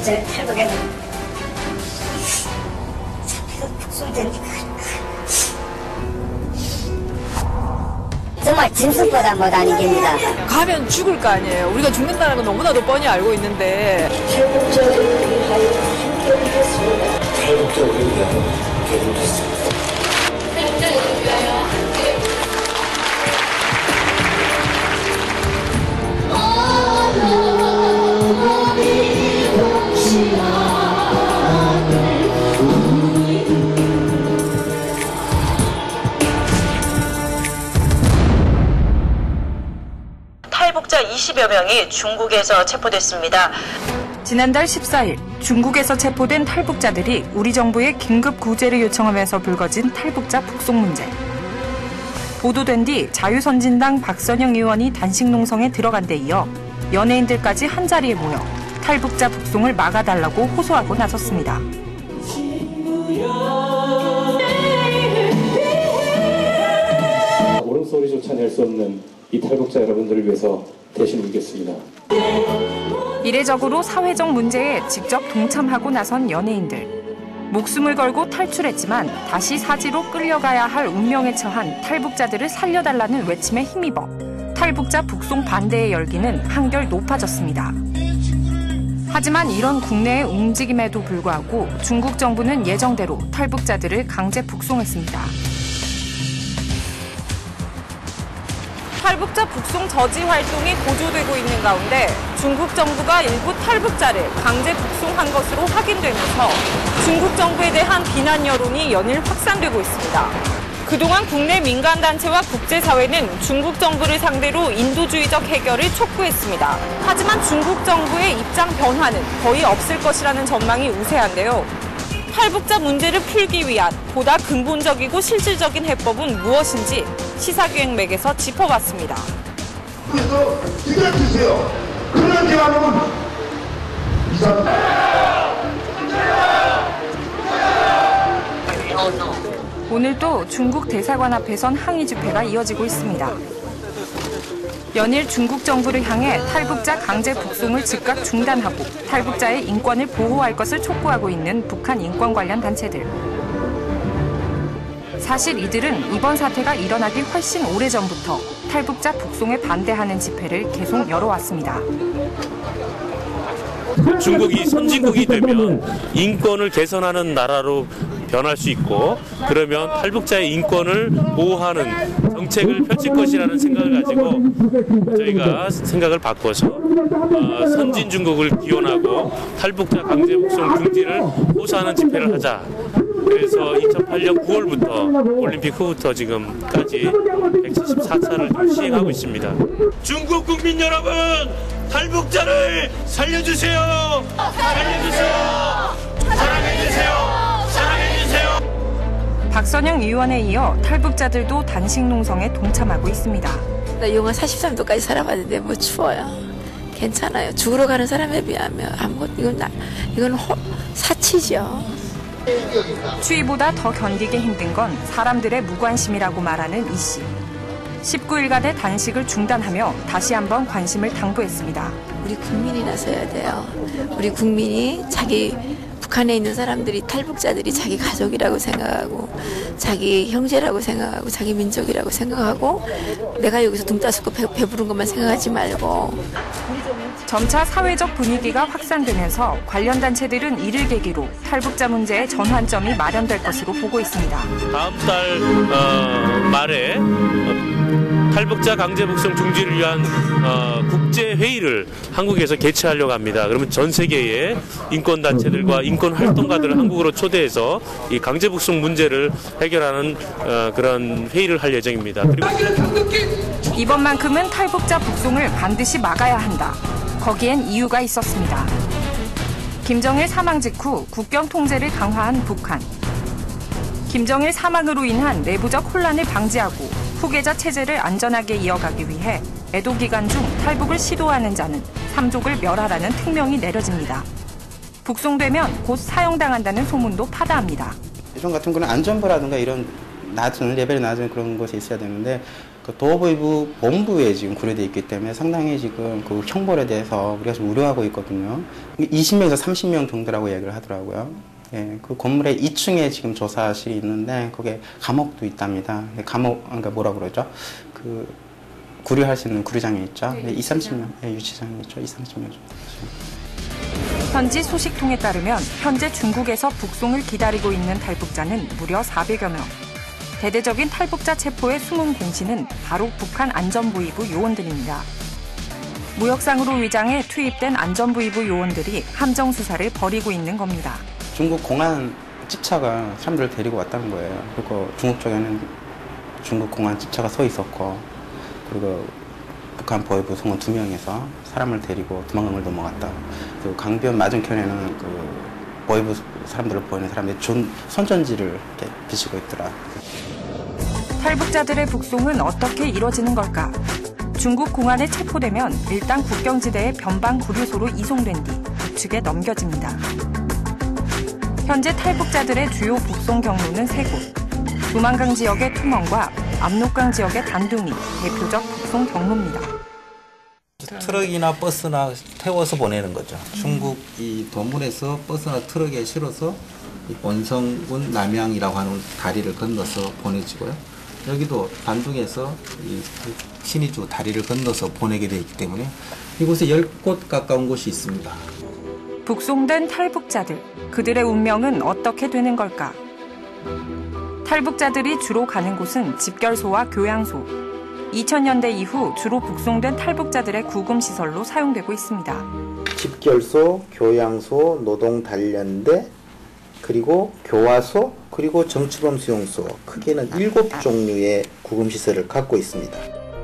진짜 탈북에는 잡혀서 북송되니까 정말 짐승보다 못하는 겁니다. 가면 죽을 거 아니에요. 우리가 죽는다는 건 너무나도 뻔히 알고 있는데. 탈북자를 위하여 함께하겠습니다. 탈북자를 위하여 함께하겠습니다. 탈북자를 위하여 탈북자 20여 명이 중국에서 체포됐습니다. 지난달 14일 중국에서 체포된 탈북자들이 우리 정부에 긴급 구제를 요청하면서 불거진 탈북자 북송 문제. 보도된 뒤 자유선진당 박선영 의원이 단식 농성에 들어간 데 이어 연예인들까지 한자리에 모여 탈북자 북송을 막아달라고 호소하고 나섰습니다. 울음소리조차 낼 수 없는 이 탈북자 여러분들을 위해서 대신 울겠습니다. 이례적으로 사회적 문제에 직접 동참하고 나선 연예인들. 목숨을 걸고 탈출했지만 다시 사지로 끌려가야 할 운명에 처한 탈북자들을 살려달라는 외침에 힘입어 탈북자 북송 반대의 열기는 한결 높아졌습니다. 하지만 이런 국내의 움직임에도 불구하고 중국 정부는 예정대로 탈북자들을 강제 북송했습니다. 탈북자 북송 저지 활동이 고조되고 있는 가운데 중국 정부가 일부 탈북자를 강제 북송한 것으로 확인되면서 중국 정부에 대한 비난 여론이 연일 확산되고 있습니다. 그동안 국내 민간단체와 국제사회는 중국 정부를 상대로 인도주의적 해결을 촉구했습니다. 하지만 중국 정부의 입장 변화는 거의 없을 것이라는 전망이 우세한데요. 탈북자 문제를 풀기 위한 보다 근본적이고 실질적인 해법은 무엇인지 시사기획맥에서 짚어봤습니다. 그래서 기다려 주세요. 그런 대화는 오늘도 중국 대사관 앞에선 항의 집회가 이어지고 있습니다. 연일 중국 정부를 향해 탈북자 강제 북송을 즉각 중단하고 탈북자의 인권을 보호할 것을 촉구하고 있는 북한 인권 관련 단체들. 사실 이들은 이번 사태가 일어나기 훨씬 오래전부터 탈북자 북송에 반대하는 집회를 계속 열어왔습니다. 중국이 선진국이 되면 인권을 개선하는 나라로 변할 수 있고 그러면 탈북자의 인권을 보호하는 정책을 펼칠 것이라는 생각을 가지고 저희가 생각을 바꿔서 선진 중국을 기원하고 탈북자 강제 북송 중지를 호소하는 집회를 하자. 그래서 2008년 9월부터 올림픽 후부터 지금까지 174차를 시행하고 있습니다. 중국 국민 여러분, 탈북자를 살려주세요. 살려주세요. 사랑해주세요. 박선영 의원에 이어 탈북자들도 단식 농성에 동참하고 있습니다. 나 영하 43도까지 살아봤는데 뭐 추워요. 괜찮아요. 죽으러 가는 사람에 비하면 아무것도 이건 사치죠. 추위보다 더 견디기 힘든 건 사람들의 무관심이라고 말하는 이 씨. 19일간의 단식을 중단하며 다시 한번 관심을 당부했습니다. 우리 국민이 나서야 돼요. 우리 국민이 북한에 있는 사람들이 탈북자들이 자기 가족이라고 생각하고 자기 형제라고 생각하고 자기 민족이라고 생각하고 내가 여기서 등 따스고 배부른 것만 생각하지 말고. 점차 사회적 분위기가 확산되면서 관련 단체들은 이를 계기로 탈북자 문제의 전환점이 마련될 것으로 보고 있습니다. 다음 달 말에 탈북자 강제 북송 중지를 위한 국제 회의를 한국에서 개최하려고 합니다. 그러면 전 세계의 인권 단체들과 인권 활동가들을 한국으로 초대해서 이 강제 북송 문제를 해결하는 그런 회의를 할 예정입니다. 그리고 이번만큼은 탈북자 북송을 반드시 막아야 한다. 거기엔 이유가 있었습니다. 김정일 사망 직후 국경 통제를 강화한 북한. 김정일 사망으로 인한 내부적 혼란을 방지하고 후계자 체제를 안전하게 이어가기 위해 애도 기간 중 탈북을 시도하는 자는 삼족을 멸하라는 특명이 내려집니다. 북송되면 곧 사형당한다는 소문도 파다합니다. 이런 같은 거는 안전부라든가 이런 레벨이 낮은 그런 것이 있어야 되는데 그 도어보이부 본부에 지금 구류되어 있기 때문에 상당히 지금 그 형벌에 대해서 우리가 좀 우려하고 있거든요. 20명에서 30명 정도라고 얘기를 하더라고요. 예, 그 건물의 2층에 지금 조사실이 있는데 거기에 감옥도 있답니다. 감옥, 그러니까 뭐라 그러죠? 그 구류할 수 있는 구류장이 있죠. 네, 20-30명, 예, 유치장이 있죠. 20-30명 정도. 현지 소식통에 따르면 현재 중국에서 북송을 기다리고 있는 탈북자는 무려 400여 명. 대대적인 탈북자 체포의 숨은 공신은 바로 북한 안전부의부 요원들입니다. 무역상으로 위장해 투입된 안전부의부 요원들이 함정 수사를 벌이고 있는 겁니다. 중국 공안 집차가 사람들을 데리고 왔다는 거예요. 그리고 중국 쪽에는 중국 공안 집차가 서 있었고, 그리고 북한 보위부 성원 2명에서 사람을 데리고 두만강을 넘어갔다. 그리고 강변 맞은편에는 그 보위부 사람들을 보이는 사람들이 손전지를 이렇게 비치고 있더라. 탈북자들의 북송은 어떻게 이뤄지는 걸까? 중국 공안에 체포되면 일단 국경지대의 변방 구류소로 이송된 뒤 북측에 넘겨집니다. 현재 탈북자들의 주요 북송 경로는 3곳. 두만강 지역의 투멍과 압록강 지역의 단둥이 대표적 북송 경로입니다. 트럭이나 버스나 태워서 보내는 거죠. 중국 이 도문에서 버스나 트럭에 실어서 이 본성군 남양이라고 하는 다리를 건너서 보내지고요. 여기도 단둥에서 이 신의주 다리를 건너서 보내게 되어 있기 때문에 이곳에 10곳 가까운 곳이 있습니다. 북송된 탈북자들, 그들의 운명은 어떻게 되는 걸까? 탈북자들이 주로 가는 곳은 집결소와 교양소. 2000년대 이후 주로 북송된 탈북자들의 구금시설로 사용되고 있습니다. 집결소, 교양소, 노동단련대, 그리고 교화소, 그리고 정치범 수용소, 크게는 7종류의 구금시설을 갖고 있습니다.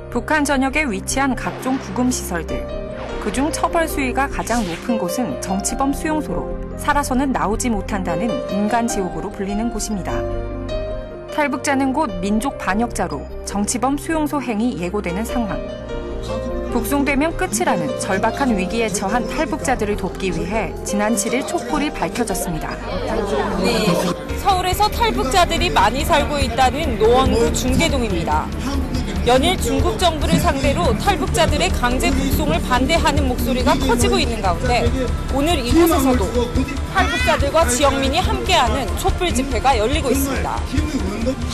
북한 전역에 위치한 각종 구금시설들. 그중 처벌 수위가 가장 높은 곳은 정치범 수용소로 살아서는 나오지 못한다는 인간지옥으로 불리는 곳입니다. 탈북자는 곧 민족 반역자로 정치범 수용소 행이 예고되는 상황. 북송되면 끝이라는 절박한 위기에 처한 탈북자들을 돕기 위해 지난 7일 촛불이 밝혀졌습니다. 서울에서 탈북자들이 많이 살고 있다는 노원구 중계동입니다. 연일 중국 정부를 상대로 탈북자들의 강제 북송을 반대하는 목소리가 커지고 있는 가운데 오늘 이곳에서도 탈북자들과 지역민이 함께하는 촛불 집회가 열리고 있습니다.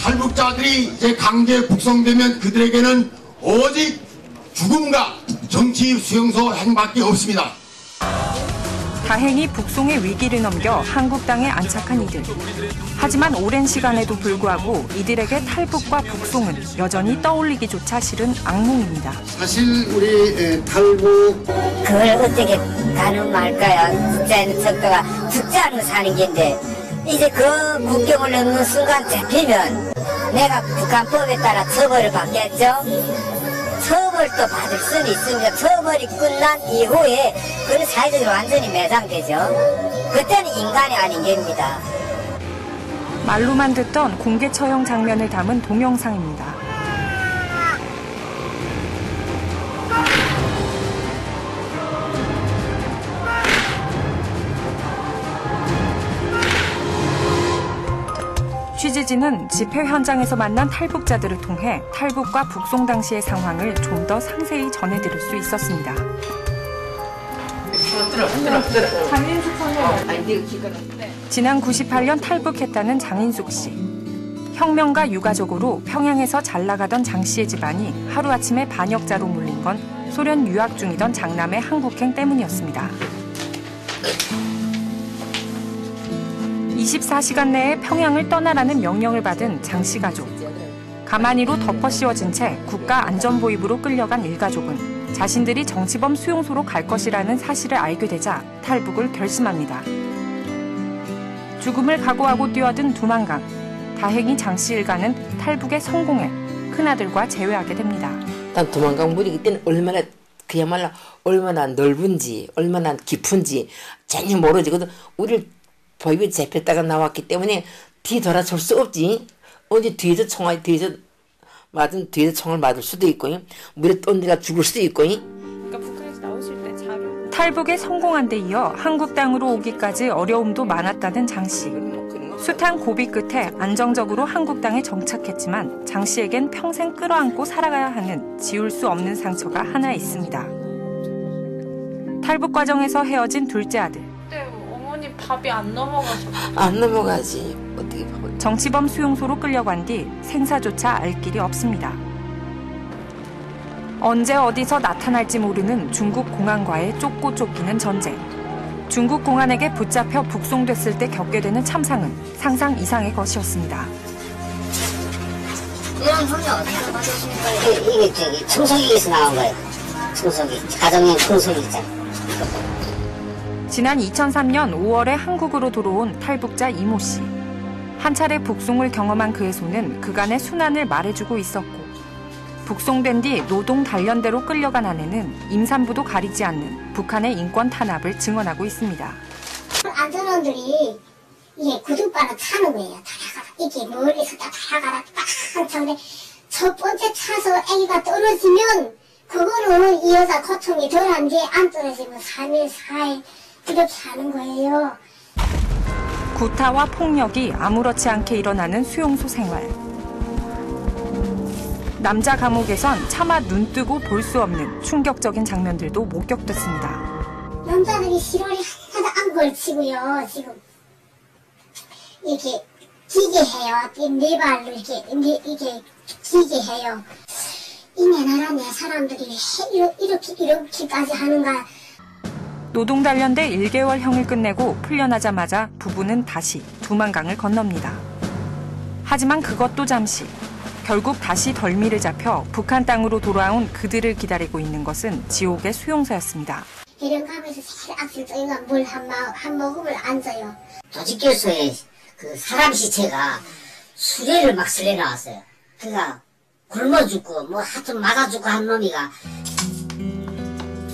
탈북자들이 이제 강제 북송되면 그들에게는 오직 죽음과 정치 수용소 행밖에 없습니다. 다행히 북송의 위기를 넘겨 한국 땅에 안착한 이들. 하지만 오랜 시간에도 불구하고 이들에게 탈북과 북송은 여전히 떠올리기조차 싫은 악몽입니다. 사실 우리 탈북 그걸 어떻게 가늠할까요? 숫자에는 적도가 숫자로 사는 게인데 이제 그 국경을 넘는 순간 잡히면 내가 북한법에 따라 처벌을 받겠죠? 처벌도 받을 수는 있습니다. 처벌이 끝난 이후에 그런 사회적으로 완전히 매장되죠. 그때는 인간이 아닌 게입니다. 말로만 듣던 공개 처형 장면을 담은 동영상입니다. 취재진은 집회 현장에서 만난 탈북자들을 통해 탈북과 북송 당시의 상황을 좀 더 상세히 전해드릴 수 있었습니다. 지난 98년 탈북했다는 장인숙 씨. 혁명가 유가족으로 평양에서 잘 나가던 장 씨의 집안이 하루아침에 반역자로 물린 건 소련 유학 중이던 장남의 한국행 때문이었습니다. 24시간 내에 평양을 떠나라는 명령을 받은 장 씨 가족. 가만히로 덮어 씌워진 채 국가안전보위부로 끌려간 일가족은 자신들이 정치범 수용소로 갈 것이라는 사실을 알게 되자 탈북을 결심합니다. 죽음을 각오하고 뛰어든 두만강. 다행히 장 씨 일가는 탈북에 성공해 큰아들과 재회하게 됩니다. 일단 두만강 물이 그때는 얼마나 그야말로 얼마나 넓은지 얼마나 깊은지 전혀 모르지거든. 우리를 보위부에 잡혔다가 나왔기 때문에 뒤돌아설 수 없지. 어디 뒤에서 총알 뒤에서 총을 맞을 수도 있고 물에 떤 데가 죽을 수도 있고. 그러니까 북한에서 나오실 때 탈북에 성공한 데 이어 한국 땅으로 오기까지 어려움도 많았다는 장 씨. 숱한 고비 끝에 안정적으로 한국 땅에 정착했지만 장 씨에겐 평생 끌어안고 살아가야 하는 지울 수 없는 상처가 하나 있습니다. 탈북 과정에서 헤어진 둘째 아들. 그때 어머니 밥이 안 넘어가서. 안 넘어가지. 어떻게 밥을. 정치범 수용소로 끌려간 뒤 생사조차 알 길이 없습니다. 언제 어디서 나타날지 모르는 중국 공안과의 쫓고 쫓기는 전쟁. 중국 공안에게 붙잡혀 북송됐을 때 겪게 되는 참상은 상상 이상의 것이었습니다. 이런 형이 어디서 받으십니까? 이게 저기 청소기에서 나온 거예요. 청소기. 가정용 청소기 있잖아요. 지난 2003년 5월에 한국으로 들어온 탈북자 이모 씨. 한 차례 북송을 경험한 그의 손은 그간의 순환을 말해주고 있었고 북송된 뒤 노동 단련대로 끌려간 아내는 임산부도 가리지 않는 북한의 인권 탄압을 증언하고 있습니다. 안전원들이 이게 구두바로 차는 거예요. 달아가라. 이게 멀리서 달아가라. 딱 차는데 첫 번째 차서 아기가 떨어지면 그거는 이 여자 고통이 덜한데 안 떨어지면 3일, 4일 이렇게 하는 거예요. 구타와 폭력이 아무렇지 않게 일어나는 수용소 생활. 남자 감옥에선 차마 눈뜨고 볼 수 없는 충격적인 장면들도 목격됐습니다. 남자들이 실온이 하나도 안 걸치고요. 지금 이렇게 기계해요. 네 발로 이렇게 기계해요. 이 내나라 내 사람들이 이렇게까지 하는가. 노동 단련대 1개월형을 끝내고 풀려나자마자 부부는 다시 두만강을 건넙니다. 하지만 그것도 잠시. 결국 다시 덜미를 잡혀 북한 땅으로 돌아온 그들을 기다리고 있는 것은 지옥의 수용소였습니다. 해령감에서 제일 악질적인 건 물 한 모금을 안 줘요. 조직교소에 그 사람 시체가 수레를 막 쓸려 나왔어요. 그가 굶어 죽고 뭐 하여튼 맞아 죽고 한 놈이가.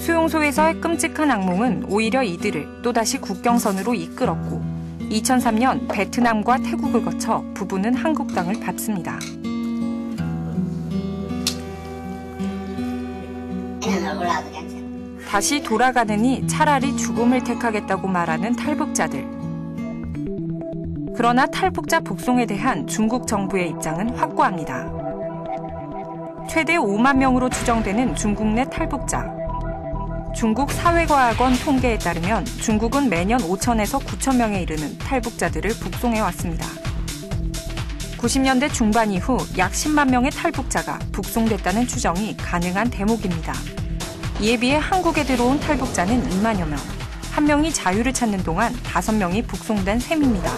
수용소에서의 끔찍한 악몽은 오히려 이들을 또다시 국경선으로 이끌었고 2003년 베트남과 태국을 거쳐 부부는 한국 땅을 밟습니다. 다시 돌아가느니 차라리 죽음을 택하겠다고 말하는 탈북자들. 그러나 탈북자 북송에 대한 중국 정부의 입장은 확고합니다. 최대 5만 명으로 추정되는 중국 내 탈북자. 중국 사회과학원 통계에 따르면 중국은 매년 5천에서 9천 명에 이르는 탈북자들을 북송해왔습니다. 90년대 중반 이후 약 10만 명의 탈북자가 북송됐다는 추정이 가능한 대목입니다. 이에 비해 한국에 들어온 탈북자는 2만여 명. 1명이 자유를 찾는 동안 5명이 북송된 셈입니다.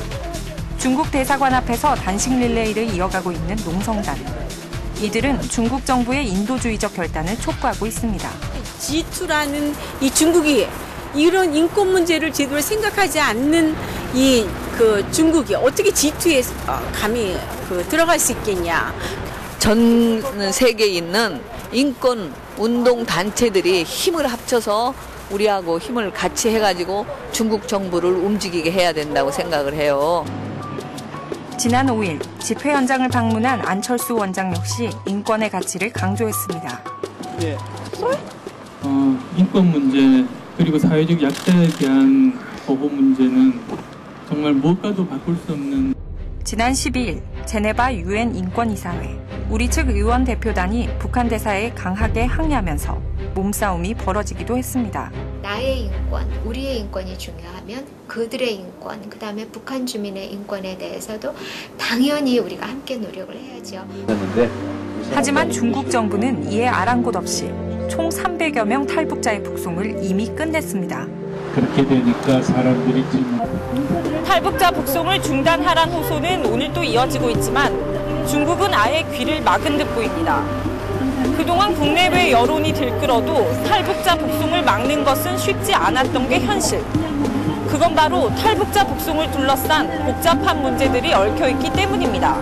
중국 대사관 앞에서 단식 릴레이를 이어가고 있는 농성단. 이들은 중국 정부의 인도주의적 결단을 촉구하고 있습니다. G2라는 이 중국이 이런 인권 문제를 제대로 생각하지 않는 중국이 어떻게 G2에 감히 들어갈 수 있겠냐. 전 세계에 있는 인권 운동 단체들이 힘을 합쳐서 우리하고 힘을 같이 해가지고 중국 정부를 움직이게 해야 된다고 생각을 해요. 지난 5일 집회 현장을 방문한 안철수 원장 역시 인권의 가치를 강조했습니다. 네. 인권 문제 그리고 사회적 약자에 대한 보호 문제는 정말 무엇과도 바꿀 수 없는. 지난 12일 제네바 UN 인권이사회 우리 측 의원 대표단이 북한 대사에 강하게 항의하면서 몸싸움이 벌어지기도 했습니다. 나의 인권, 우리의 인권이 중요하면 그들의 인권, 그다음에 북한 주민의 인권에 대해서도 당연히 우리가 함께 노력을 해야죠. 하지만 중국 정부는 이에 아랑곳 없이 총 300여 명 탈북자의 북송을 이미 끝냈습니다. 그렇게 되니까 사람들이 지금 탈북자 북송을 중단하란 호소는 오늘 또 이어지고 있지만 중국은 아예 귀를 막은 듯 보입니다. 그동안 국내외 여론이 들끓어도 탈북자 북송을 막는 것은 쉽지 않았던 게 현실. 그건 바로 탈북자 북송을 둘러싼 복잡한 문제들이 얽혀있기 때문입니다.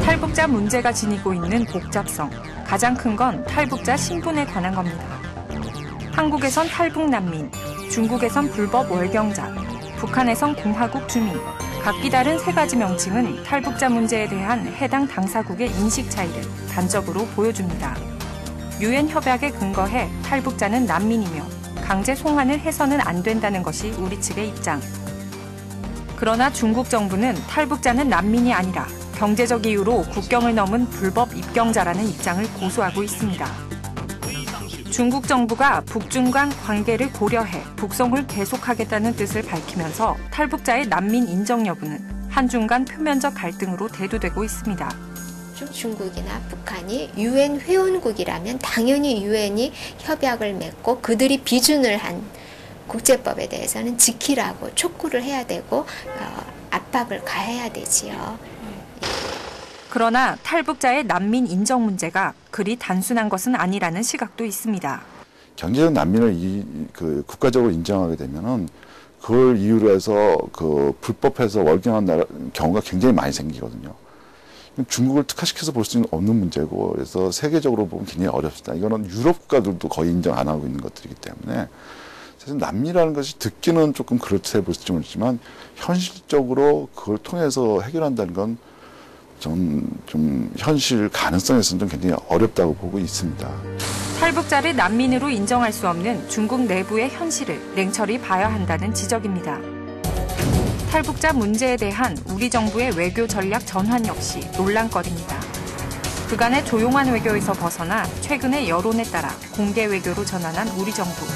탈북자 문제가 지니고 있는 복잡성. 가장 큰 건 탈북자 신분에 관한 겁니다. 한국에선 탈북 난민, 중국에선 불법 월경자, 북한에선 공화국 주민. 각기 다른 세 가지 명칭은 탈북자 문제에 대한 해당 당사국의 인식 차이를 단적으로 보여줍니다. 유엔 협약에 근거해 탈북자는 난민이며 강제 송환을 해서는 안 된다는 것이 우리 측의 입장. 그러나 중국 정부는 탈북자는 난민이 아니라 경제적 이유로 국경을 넘은 불법 입경자라는 입장을 고수하고 있습니다. 중국 정부가 북중 간 관계를 고려해 북송을 계속하겠다는 뜻을 밝히면서 탈북자의 난민 인정 여부는 한중 간 표면적 갈등으로 대두되고 있습니다. 중국이나 북한이 유엔 회원국이라면 당연히 유엔이 협약을 맺고 그들이 비준을 한 국제법에 대해서는 지키라고 촉구를 해야 되고 압박을 가해야 되지요. 그러나 탈북자의 난민 인정 문제가 그리 단순한 것은 아니라는 시각도 있습니다. 경제적 난민을 국가적으로 인정하게 되면은 그걸 이유로 해서 불법해서 월경한 경우가 굉장히 많이 생기거든요. 중국을 특화시켜서 볼 수 없는 문제고, 그래서 세계적으로 보면 굉장히 어렵습니다. 이거는 유럽 국가들도 거의 인정 안 하고 있는 것들이기 때문에, 사실 난민이라는 것이 듣기는 조금 그렇게 볼 수 있지만 현실적으로 그걸 통해서 해결한다는 건 좀 현실 가능성에서는 좀 굉장히 어렵다고 보고 있습니다. 탈북자를 난민으로 인정할 수 없는 중국 내부의 현실을 냉철히 봐야 한다는 지적입니다. 탈북자 문제에 대한 우리 정부의 외교 전략 전환 역시 논란거리입니다. 그간의 조용한 외교에서 벗어나 최근의 여론에 따라 공개 외교로 전환한 우리 정부.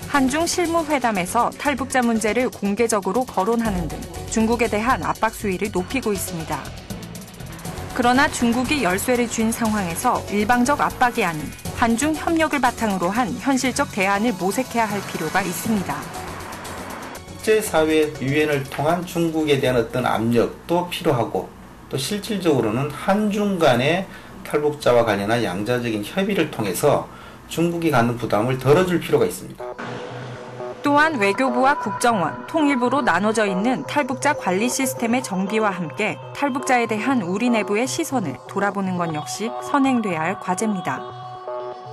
한중 실무회담에서 탈북자 문제를 공개적으로 거론하는 등 중국에 대한 압박 수위를 높이고 있습니다. 그러나 중국이 열쇠를 쥔 상황에서 일방적 압박이 아닌 한중 협력을 바탕으로 한 현실적 대안을 모색해야 할 필요가 있습니다. 국제사회 유엔을 통한 중국에 대한 어떤 압력도 필요하고, 또 실질적으로는 한중 간의 탈북자와 관련한 양자적인 협의를 통해서 중국이 갖는 부담을 덜어줄 필요가 있습니다. 또한 외교부와 국정원, 통일부로 나눠져 있는 탈북자 관리 시스템의 정비와 함께 탈북자에 대한 우리 내부의 시선을 돌아보는 것 역시 선행돼야 할 과제입니다.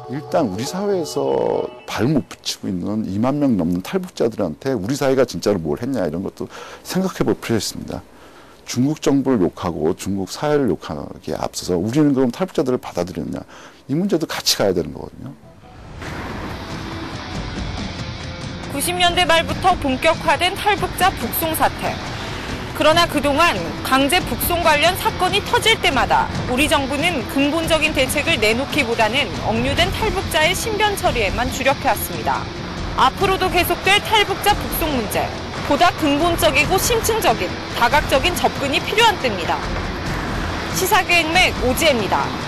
일단 우리 사회에서 발 못 붙이고 있는 2만 명 넘는 탈북자들한테 우리 사회가 진짜로 뭘 했냐 이런 것도 생각해 볼 필요가 있습니다. 중국 정부를 욕하고 중국 사회를 욕하기에 앞서서 우리는 그럼 탈북자들을 받아들였냐, 이 문제도 같이 가야 되는 거거든요. 90년대 말부터 본격화된 탈북자 북송 사태. 그러나 그동안 강제 북송 관련 사건이 터질 때마다 우리 정부는 근본적인 대책을 내놓기보다는 억류된 탈북자의 신변 처리에만 주력해왔습니다. 앞으로도 계속될 탈북자 북송 문제, 보다 근본적이고 심층적인, 다각적인 접근이 필요한 때입니다. 시사계획맥 오지혜입니다.